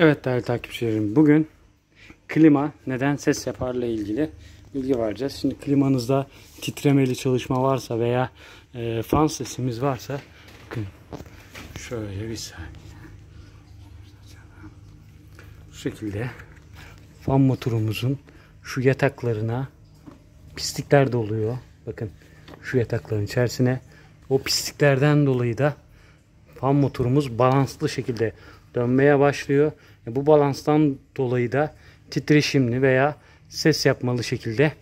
Evet değerli takipçilerim, bugün klima neden ses yaparla ilgili bilgi vereceğiz. Şimdi klimanızda titremeli çalışma varsa veya fan sesimiz varsa, bakın şöyle bir saniye, şu şekilde fan motorumuzun şu yataklarına pislikler doluyor. Bakın şu yatakların içerisine, o pisliklerden dolayı da fan motorumuz balanslı şekilde dönmeye başlıyor. Bu balanstan dolayı da titreşimli veya ses yapmalı şekilde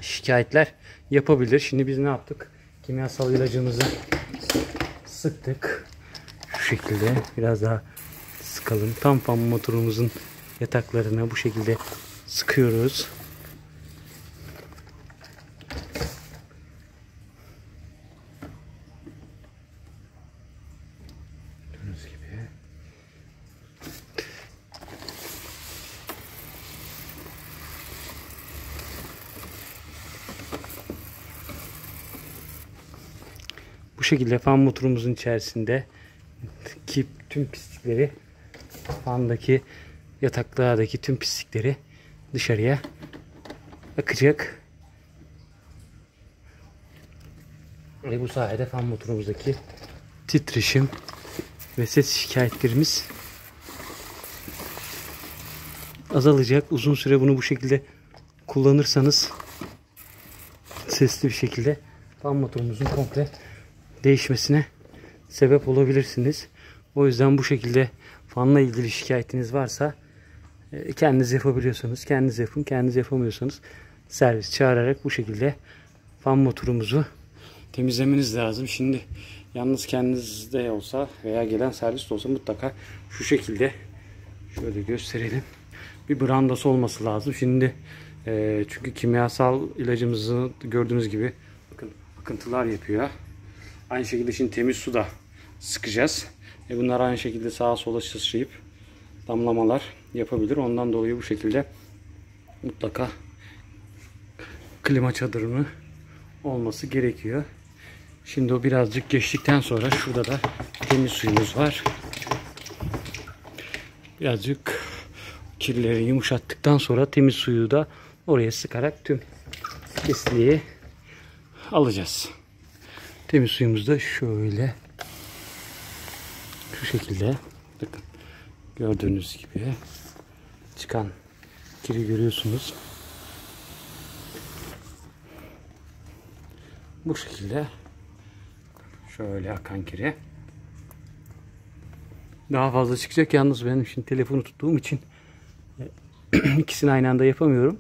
şikayetler yapabilir. Şimdi biz ne yaptık? Kimyasal ilacımızı sıktık. Şu şekilde biraz daha sıkalım. Tam fan motorumuzun yataklarına bu şekilde sıkıyoruz. Gördüğünüz gibi. Bu şekilde fan motorumuzun içerisinde ki tüm pislikleri, fandaki yataklardaki tüm pislikleri dışarıya akacak. Ve bu sayede fan motorumuzdaki titreşim ve ses şikayetlerimiz azalacak. Uzun süre bunu bu şekilde kullanırsanız sesli bir şekilde fan motorumuzun komple değişmesine sebep olabilirsiniz. O yüzden bu şekilde fanla ilgili şikayetiniz varsa kendiniz yapabiliyorsanız kendiniz yapın. Kendiniz yapamıyorsanız servis çağırarak bu şekilde fan motorumuzu temizlemeniz lazım. Şimdi yalnız kendinizde olsa veya gelen servis de olsa mutlaka şu şekilde şöyle gösterelim. Bir brandası olması lazım. Şimdi çünkü kimyasal ilacımızı gördüğünüz gibi bakın akıntılar yapıyor. Aynı şekilde şimdi temiz su da sıkacağız. Bunlar aynı şekilde sağa sola sıçrayıp damlamalar yapabilir. Ondan dolayı bu şekilde mutlaka klima çadırının olması gerekiyor. Şimdi o birazcık geçtikten sonra şurada da temiz suyumuz var. Birazcık kirleri yumuşattıktan sonra temiz suyu da oraya sıkarak tüm pisliği alacağız. Temiz suyumuz da şöyle şu şekilde, bakın gördüğünüz gibi çıkan kiri görüyorsunuz. Bu şekilde şöyle akan kiri. Daha fazla çıkacak. Yalnız benim şimdi telefonu tuttuğum için ikisini aynı anda yapamıyorum.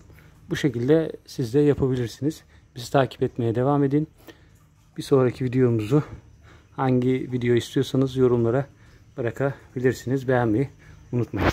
Bu şekilde siz de yapabilirsiniz. Bizi takip etmeye devam edin. Bir sonraki videomuzu hangi video istiyorsanız yorumlara bırakabilirsiniz. Beğenmeyi unutmayın.